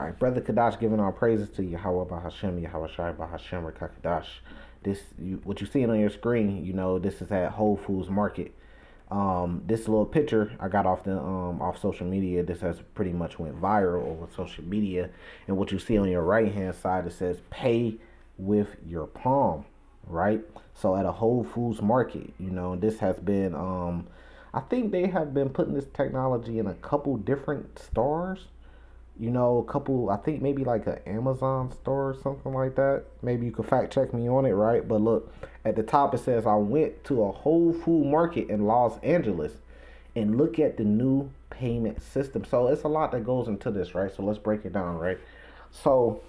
All right, brother Kadash, giving all praises to Yahweh Bahashem, Yahweh Shai Bahashem, Kadash. What you seeing on your screen, this is at Whole Foods Market. This little picture I got off social media. This has pretty much went viral over social media. And what you see on your right hand side, it says "Pay with your palm," right? So at a Whole Foods Market, this has been. I think they have been putting this technology in a couple different stores. A couple, I think maybe like an Amazon store or something like that. Maybe you could fact check me on it, right? But look, at the top it says I went to a Whole Food Market in Los Angeles and look at the new payment system. So it's a lot that goes into this, right? So let's break it down, right? So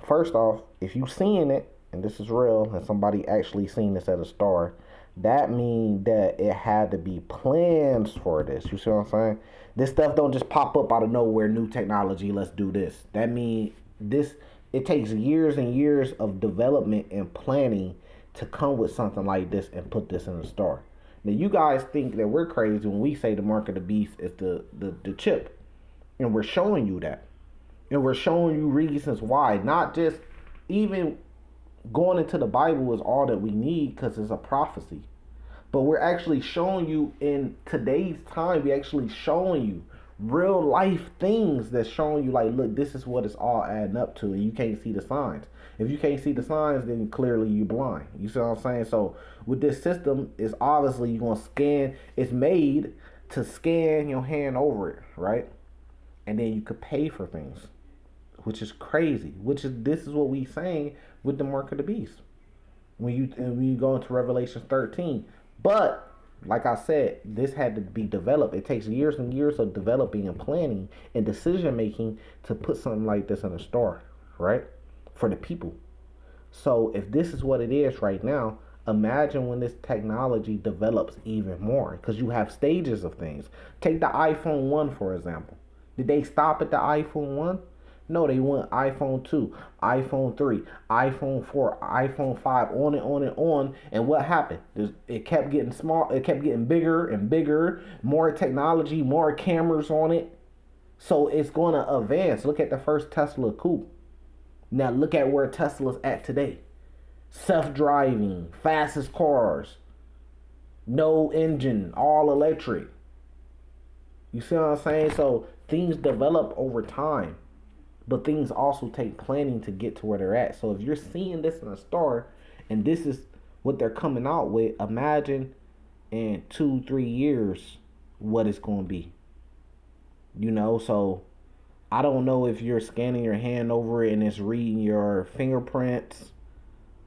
first off, if you seeing it and this is real and somebody actually seen this at a store, that means that it had to be plans for this. You see what I'm saying? This stuff don't just pop up out of nowhere, new technology, let's do this. That means it takes years and years of development and planning to come with something like this and put this in the store. Now you guys think that we're crazy when we say the mark of the beast is the chip. And we're showing you that. And we're showing you reasons why. Not just even going into the Bible is all that we need because it's a prophecy. But we're actually showing you in today's time, we're actually showing you real life things that's showing you like, look, this is what it's all adding up to, and you can't see the signs. If you can't see the signs, then clearly you're blind. You see what I'm saying? So with this system, it's obviously you're gonna scan, it's made to scan your hand over it, right? And then you could pay for things, which is crazy. This is what we saying with the mark of the beast. When you go into Revelation 13. But like I said, this had to be developed. It takes years and years of developing and planning and decision making to put something like this in a store, right? For the people. So if this is what it is right now, imagine when this technology develops even more, because you have stages of things. Take the iPhone 1 for example. Did they stop at the iPhone 1? No, they went iPhone 2, iPhone 3, iPhone 4, iPhone 5, on and on and on. And what happened? It kept getting small. It kept getting bigger and bigger. More technology, more cameras on it. So it's going to advance. Look at the first Tesla coupe. Now look at where Tesla's at today. Self-driving, fastest cars, no engine, all electric. You see what I'm saying? So things develop over time. But things also take planning to get to where they're at. So if you're seeing this in a store and this is what they're coming out with, imagine in 2-3 years what it's going to be. So I don't know if you're scanning your hand over it and it's reading your fingerprints,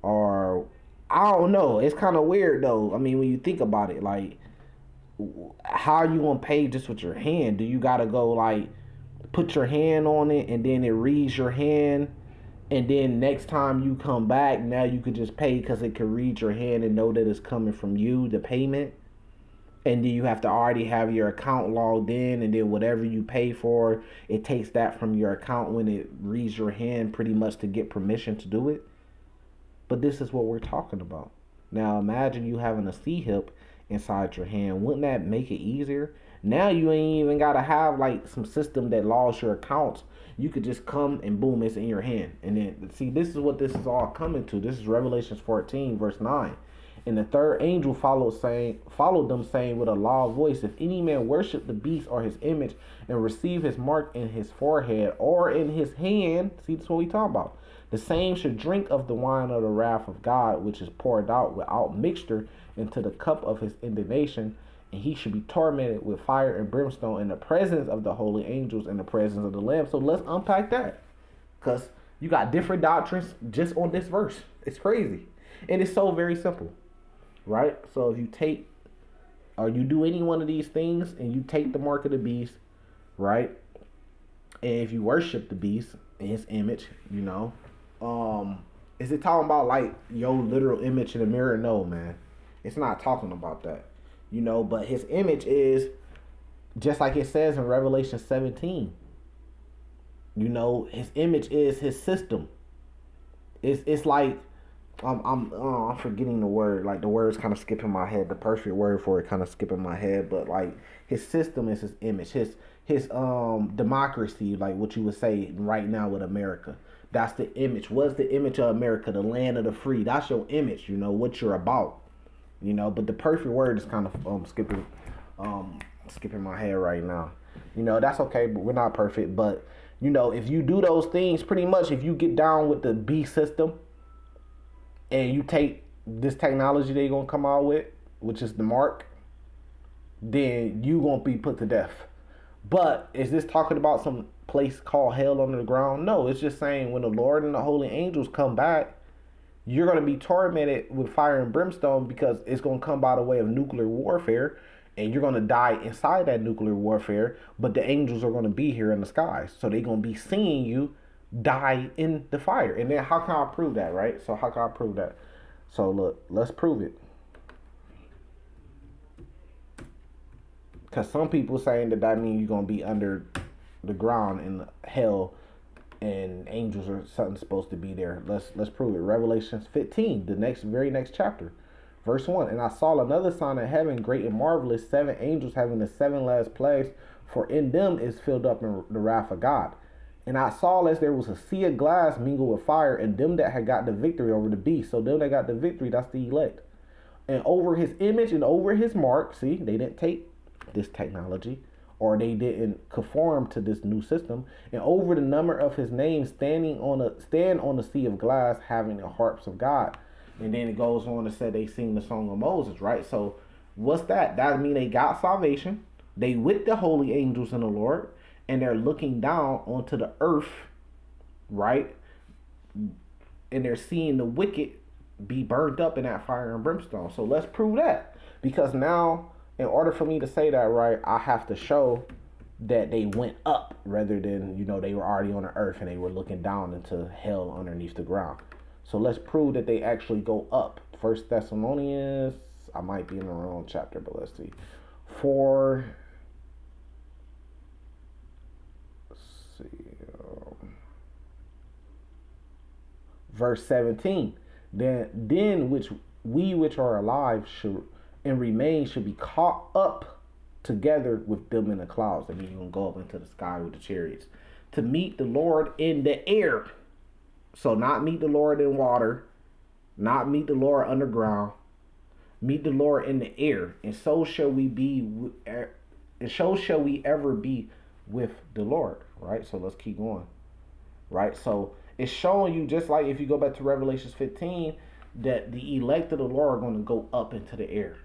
or I don't know. It's kind of weird though. I mean, when you think about it, like, how are you going to pay just with your hand? Do you got to go like put your hand on it and then it reads your hand, and then next time you come back, now you could just pay because it can read your hand and know that it's coming from you, the payment? And then you have to already have your account logged in, and then whatever you pay for, it takes that from your account when it reads your hand pretty much to get permission to do it. But this is what we're talking about. Now imagine you having a C-hip inside your hand. Wouldn't that make it easier? Now you ain't even gotta have like some system that logs your accounts. You could just come and boom, it's in your hand. And then see, this is what this is all coming to. This is Revelations 14, verse 9. And the third angel followed them, saying with a loud voice, if any man worship the beast or his image and receive his mark in his forehead or in his hand, see, this is what we talking about. The same should drink of the wine of the wrath of God, which is poured out without mixture into the cup of his indignation, and he should be tormented with fire and brimstone in the presence of the holy angels and the presence of the Lamb. So let's unpack that, because you got different doctrines just on this verse. It's crazy, and it's so very simple, right? So if you take or you do any one of these things and you take the mark of the beast, right, and if you worship the beast in his image, is it talking about like your literal image in the mirror? No, man, it's not talking about that. But his image is just like it says in Revelation 17. His image is his system. It's like I'm forgetting the word. Like the word's kind of skipping my head. The perfect word for it kind of skipping my head. But like his system is his image. His democracy, like what you would say right now with America. That's the image. What's the image of America? The land of the free. That's your image. You know what you're about. You know, but the perfect word is kind of um skipping my head right now. You know, that's okay, but we're not perfect. But you know, if you do those things, pretty much, if you get down with the B system and you take this technology they're gonna come out with, which is the mark, then you gonna be put to death. But is this talking about some place called hell under the ground? No, it's just saying when the Lord and the holy angels come back, you're going to be tormented with fire and brimstone because it's going to come by the way of nuclear warfare and you're going to die inside that nuclear warfare, but the angels are going to be here in the skies. So they're going to be seeing you die in the fire. And then how can I prove that, right? So how can I prove that? So look, let's prove it. Because some people saying that means you're going to be under the ground in hell and angels are something supposed to be there. Let's prove it. Revelations 15, the very next chapter. Verse 1. And I saw another sign in heaven, great and marvelous, 7 angels having the 7 last plagues, for in them is filled up in the wrath of God. And I saw as there was a sea of glass mingled with fire, and them that had got the victory over the beast. So them that got the victory, that's the elect. And over his image and over his mark, see, they didn't take this technology or they didn't conform to this new system, and over the number of his name stand on the sea of glass, having the harps of God. And then it goes on to say they sing the song of Moses, right? So what's that? That mean they got salvation, they with the holy angels and the Lord, and they're looking down onto the earth, right? And they're seeing the wicked be burned up in that fire and brimstone. So let's prove that. Because now, in order for me to say that right, I have to show that they went up rather than, you know, they were already on the earth and they were looking down into hell underneath the ground. So let's prove that they actually go up. First Thessalonians, I might be in the wrong chapter, but let's see. 4, let's see, verse 17. Then which are alive should and remain should be caught up together with them in the clouds. That means you're gonna go up into the sky with the chariots to meet the Lord in the air. So not meet the Lord in water, not meet the Lord underground, meet the Lord in the air, and so shall we ever be with the Lord. Right. So let's keep going. Right. So it's showing you, just like if you go back to Revelations 15, that the elect of the Lord are going to go up into the air.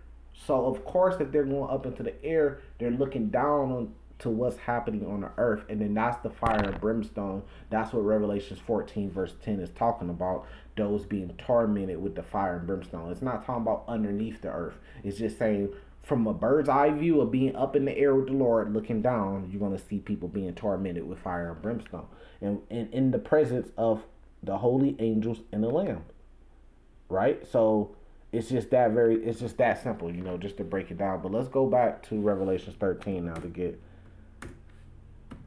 So of course, if they're going up into the air, they're looking down on to what's happening on the earth, and then that's the fire and brimstone. That's what Revelations 14 verse 10 is talking about. Those being tormented with the fire and brimstone. It's not talking about underneath the earth. It's just saying from a bird's eye view of being up in the air with the Lord, looking down, you're going to see people being tormented with fire and brimstone, and in the presence of the holy angels and the Lamb. Right? So it's just that simple, you know, just to break it down. But let's go back to Revelations 13 now to get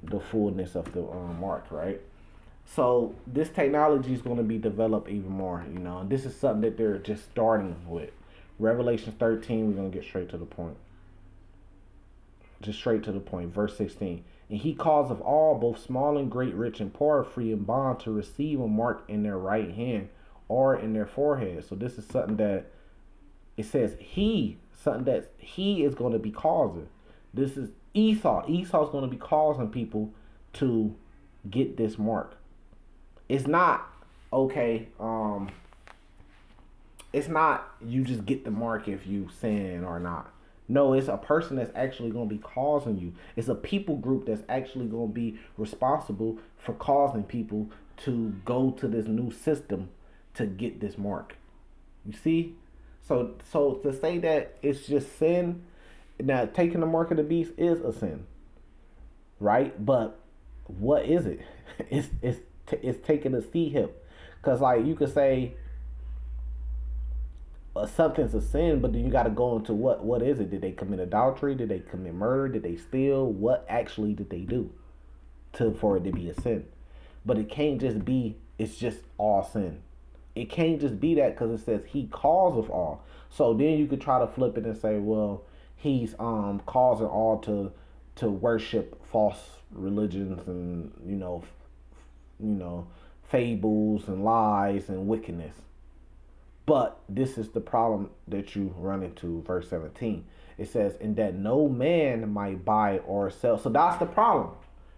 the fullness of the mark, right? So this technology is going to be developed even more, you know, and this is something that they're just starting with. Revelation 13, we're going to get straight to the point. Just straight to the point. Verse 16. And he caused of all, both small and great, rich and poor, free and bond, to receive a mark in their right hand or in their forehead. So this is something that it says something that he is going to be causing. This is Esau. Esau's going to be causing people to get this mark. It's not okay. It's not you just get the mark if you sin or not. No, it's a person that's actually going to be causing you. It's a people group that's actually going to be responsible for causing people to go to this new system to get this mark. You see? So to say that it's just sin, now taking the mark of the beast is a sin, right? But what is it? It's taking a C hip, because like you could say something's a sin, but then you got to go into what is it? Did they commit adultery? Did they commit murder? Did they steal? What actually did they do for it to be a sin? But it can't just be it's just all sin. It can't just be that because it says he causeth all. So then you could try to flip it and say, well, he's causing all to worship false religions and you know fables and lies and wickedness. But this is the problem that you run into. Verse 17. It says, and that no man might buy or sell. So that's the problem.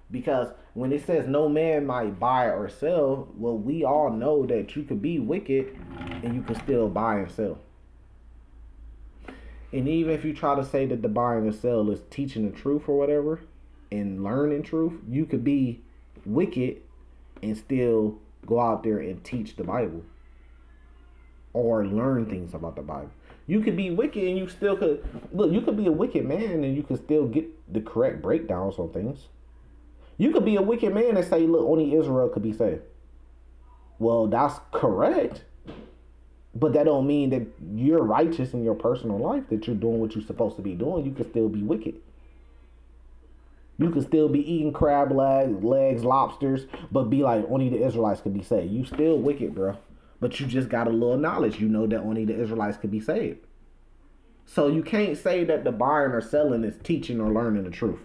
Because when it says no man might buy or sell, well, we all know that you could be wicked and you can still buy and sell. And even if you try to say that the buying and sell is teaching the truth or whatever and learning truth, you could be wicked and still go out there and teach the Bible or learn things about the Bible. You could be wicked and you still could look. You could be a wicked man and you could still get the correct breakdowns on things. You could be a wicked man and say, "Look, only Israel could be saved." Well, that's correct, but that don't mean that you're righteous in your personal life. That you're doing what you're supposed to be doing. You could still be wicked. You could still be eating crab legs, lobsters, but be like, only the Israelites could be saved. You still wicked, bro. But you just got a little knowledge. You know that only the Israelites could be saved. So you can't say that the buying or selling is teaching or learning the truth.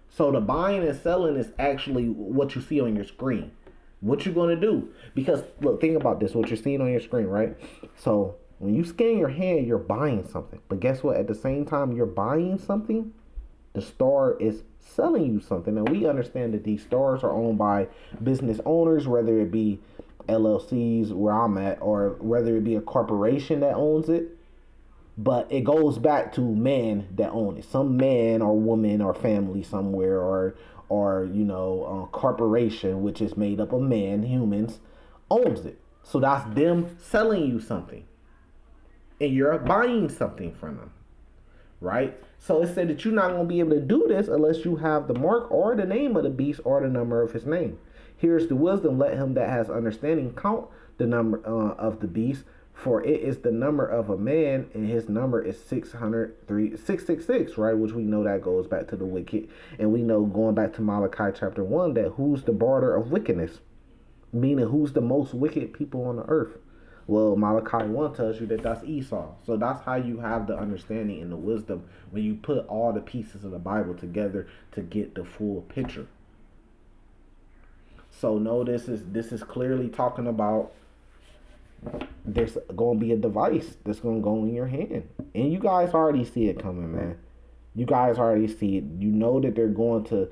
So the buying and selling is actually what you see on your screen. What you're going to do. Because, look, think about this. What you're seeing on your screen, right? So when you scan your hand, you're buying something. But guess what? At the same time you're buying something, the store is selling you something. And we understand that these stores are owned by business owners, whether it be LLCs where I'm at, or whether it be a corporation that owns it. But it goes back to men that own it. Some man or woman or family somewhere, or corporation, which is made up of man, humans, owns it. So that's them selling you something. And you're buying something from them. Right? So it said that you're not going to be able to do this unless you have the mark or the name of the beast or the number of his name. Here's the wisdom. Let him that has understanding count the number of the beast, for it is the number of a man, and his number is 666, right? Which we know that goes back to the wicked. And we know, going back to Malachi chapter 1, that who's the border of wickedness? Meaning, who's the most wicked people on the earth? Well, Malachi 1 tells you that that's Esau. So that's how you have the understanding and the wisdom when you put all the pieces of the Bible together to get the full picture. So no, this is clearly talking about there's going to be a device that's going to go in your hand. And you guys already see it coming, man. You guys already see it. You know that they're going to,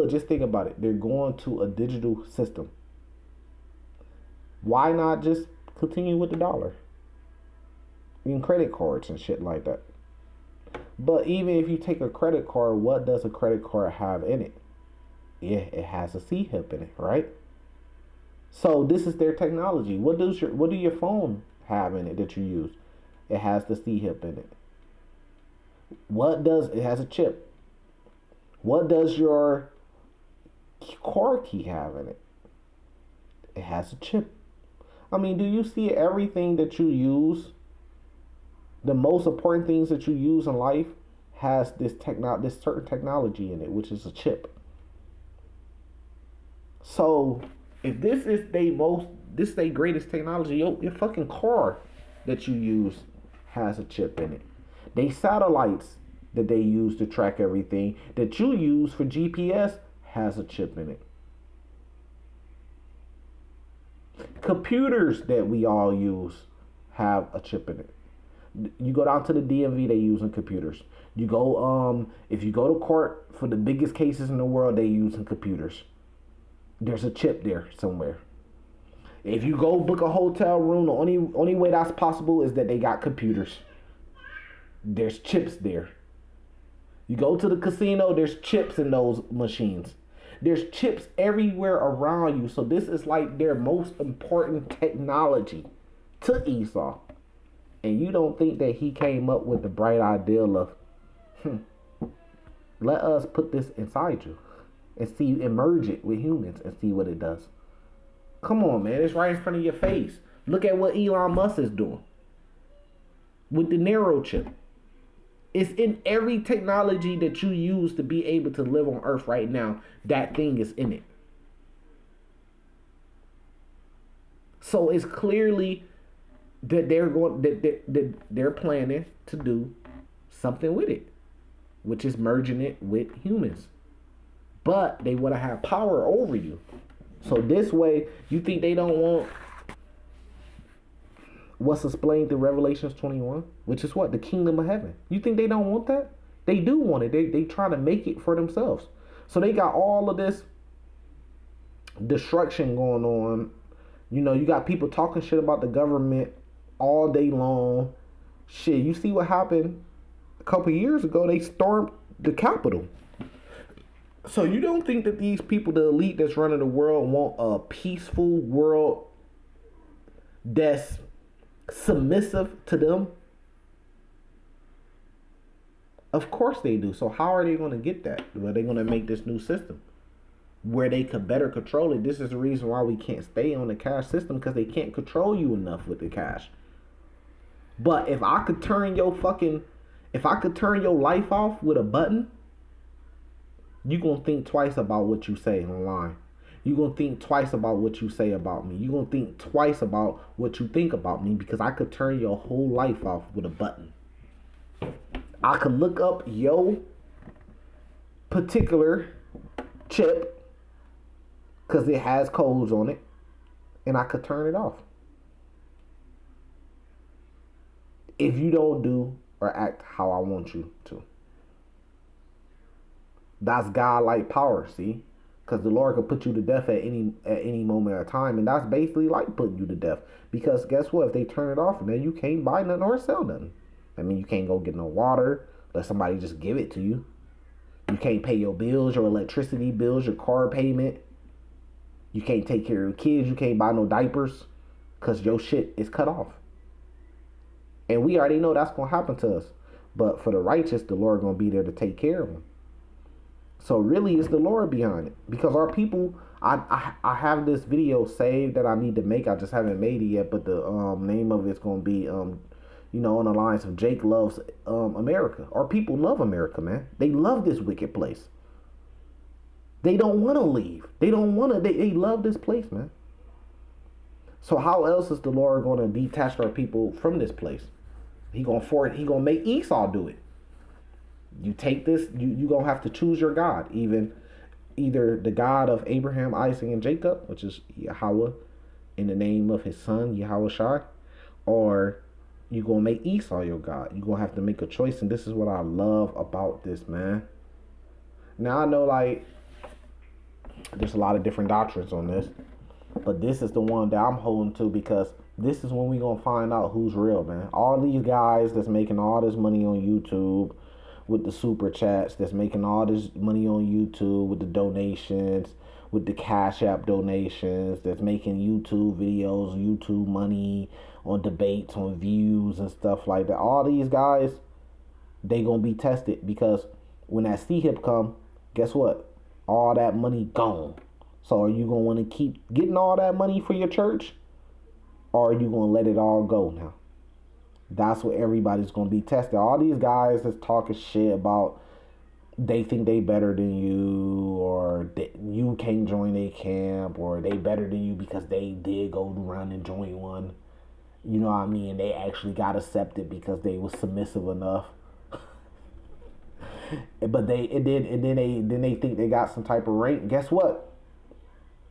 just think about it. They're going to a digital system. Why not just continue with the dollar? And credit cards and shit like that. But even if you take a credit card, what does a credit card have in it? Yeah, it has a C-hip in it, right? So this is their technology. What do your phone have in it that you use? It has the C-hip in it. It has a chip. What does your car key have in it? It has a chip. I mean, do you see everything that you use? The most important things that you use in life has this certain technology in it, which is a chip. So if this is their greatest technology, your fucking car that you use has a chip in it. They satellites that they use to track everything that you use for GPS has a chip in it. Computers that we all use have a chip in it. You go down to the DMV, they using computers. You go if you go to court for the biggest cases in the world, they using computers. There's a chip there somewhere. If you go book a hotel room, the only way that's possible is that they got computers. There's chips there. You go to the casino, there's chips in those machines. There's chips everywhere around you. So this is like their most important technology to Esau. And you don't think that he came up with the bright idea of, let us put this inside you and merge it with humans and see what it does. Come on, man. It's right in front of your face. Look at what Elon Musk is doing with the Neuro chip. It's in every technology that you use to be able to live on Earth right now. That thing is in it. So it's clearly that they're planning to do something with it, which is merging it with humans. But they want to have power over you. So this way, you think they don't want what's explained in Revelations 21, which is what? The kingdom of heaven. You think they don't want that? They do want it. They try to make it for themselves. So they got all of this destruction going on. You know, you got people talking shit about the government all day long. Shit, you see what happened a couple years ago? They stormed the Capitol. So you don't think that these people, the elite that's running the world, want a peaceful world that's submissive to them? Of course they do. So how are they going to get that? Well, they're going to make this new system where they could better control it. This is the reason why we can't stay on the cash system, because they can't control you enough with the cash. But if I could turn your life off with a button, you're going to think twice about what you say online. You're going to think twice about what you say about me. You're going to think twice about what you think about me, because I could turn your whole life off with a button. I could look up your particular chip, because it has codes on it, and I could turn it off. If you don't do or act how I want you to. That's God-like power, see? Because the Lord could put you to death at any moment of time, and that's basically like putting you to death. Because guess what? If they turn it off, then you can't buy nothing or sell nothing. I mean, you can't go get no water, let somebody just give it to you. You can't pay your bills, your electricity bills, your car payment. You can't take care of your kids. You can't buy no diapers, because your shit is cut off. And we already know that's going to happen to us. But for the righteous, the Lord going to be there to take care of them. So really, it's the Lord behind it. Because our people, I have this video saved that I need to make. I just haven't made it yet. But the name of it's going to be, on the lines of Jake Loves America. Our people love America, man. They love this wicked place. They don't want to leave. They don't want to. They love this place, man. So how else is the Lord going to detach our people from this place? He gonna make Esau do it. You take this, you gonna have to choose your God, either the God of Abraham, Isaac, and Jacob, which is Yahweh, in the name of his son Yahweh Shai, or you gonna make Esau your God. You gonna have to make a choice, and this is what I love about this, man. Now I know, like, there's a lot of different doctrines on this, but this is the one that I'm holding to, because this is when we gonna find out who's real, man. All these guys that's making all this money on YouTube with the super chats, that's making all this money on YouTube with the donations, with the Cash App donations, that's making YouTube videos, YouTube money on debates, on views and stuff like that. All these guys, they gonna be tested, because when that C-hip come, guess what? All that money gone. So are you gonna want to keep getting all that money for your church? Or are you going to let it all go now? That's what everybody's going to be tested. All these guys that's talking shit about they think they better than you, or you can't join their camp, or they better than you because they did go around and join one. You know what I mean? They actually got accepted because they was submissive enough. But then they think they got some type of rank. Guess what?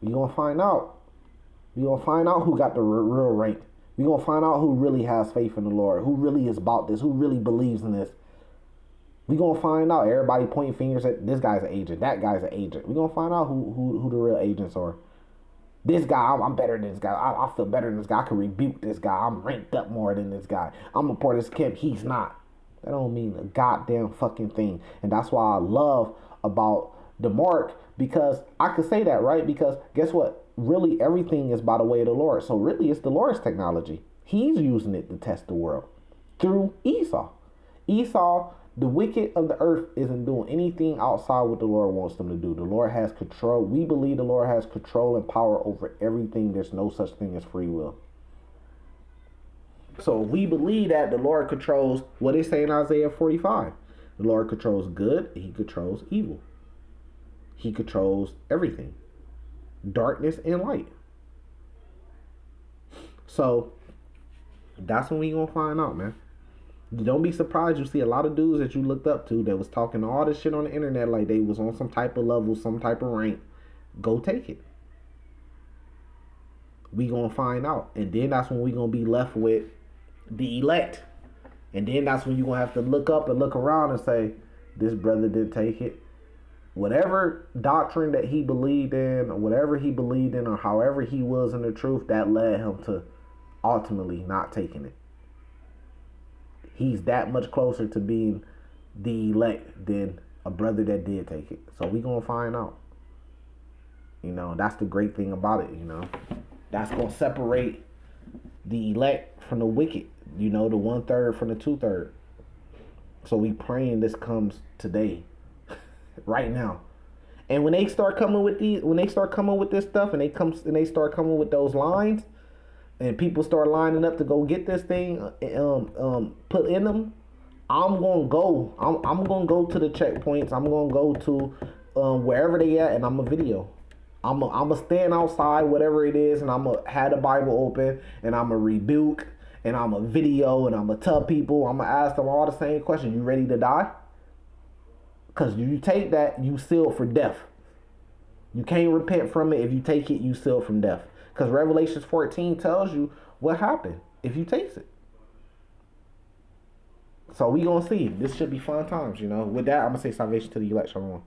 You're going to find out. We're going to find out who got the real rank. We're going to find out who really has faith in the Lord, who really is about this, who really believes in this. We're going to find out. Everybody pointing fingers at this guy's an agent, that guy's an agent. We're going to find out who the real agents are. This guy, I'm better than this guy. I feel better than this guy. I can rebuke this guy. I'm ranked up more than this guy. I'm a part of this camp. He's not. That don't mean a goddamn fucking thing. And that's why I love about the mark, because I could say that, right? Because guess what? Really, everything is by the way of the Lord. So really, it's the Lord's technology. He's using it to test the world through Esau. Esau, the wicked of the earth, isn't doing anything outside what the Lord wants them to do. The Lord has control. We believe the Lord has control and power over everything. There's no such thing as free will. So we believe that the Lord controls what it say in Isaiah 45. The Lord controls good. He controls evil. He controls everything. Darkness and light. So that's when we gonna find out, man. Don't be surprised you see a lot of dudes that you looked up to that was talking all this shit on the internet like they was on some type of level, some type of rank. Go take it. We gonna find out. And then that's when we gonna be left with the elect. And then that's when you gonna have to look up and look around and say, this brother didn't take it. Whatever doctrine that he believed in, or whatever he believed in, or however he was in the truth, that led him to ultimately not taking it. He's that much closer to being the elect than a brother that did take it. So we gonna find out. You know, that's the great thing about it, you know. That's gonna separate the elect from the wicked, you know, the 1/3 from the 2/3. So we praying this comes today, right now. And when they start coming with this stuff, and they start coming with those lines, and people start lining up to go get this thing put in them, I'm gonna go. I'm gonna go to the checkpoints. I'm gonna go to wherever they at, and I'm a video. I'm gonna stand outside, whatever it is, and I'm gonna have the Bible open, and I'm gonna rebuke, and I'm gonna video, and I'm gonna tell people, I'm gonna ask them all the same questions. You ready to die? Because you take that, you sealed for death. You can't repent from it. If you take it, you sealed from death. Because Revelations 14 tells you what happened if you taste it. So we gonna see. This should be fun times, you know. With that, I'm gonna say salvation to the elect. Shalom.